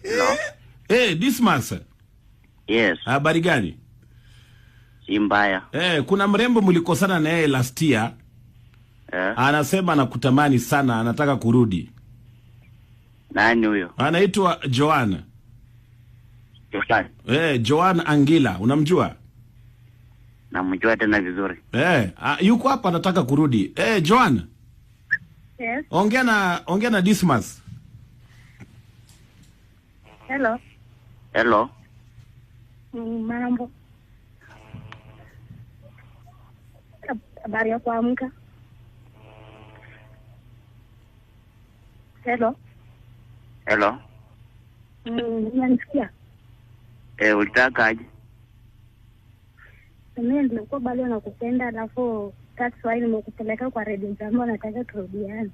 Hello? Dismas. Yes. Habari gani? Si mbaya. Kuna mrembo mlikosana na yeye last year. Anasema anakutamani sana, anataka kurudi. Nani huyo? Anaitwa Joan. Joan? Joan Angila, unamjua? Namjua tena vizuri. Yuko hapa anataka kurudi. Joan. Yes. Ongea na Dismas. Hello. Hello. Mambo. Habari ya kuamka. Hello. Hello. Unanisikia? Ulitaka aje? Mimi nilikuwa bado nakupenda, alafu that's why nimekupeleka kwa Radio Jambo, nataka turudiane.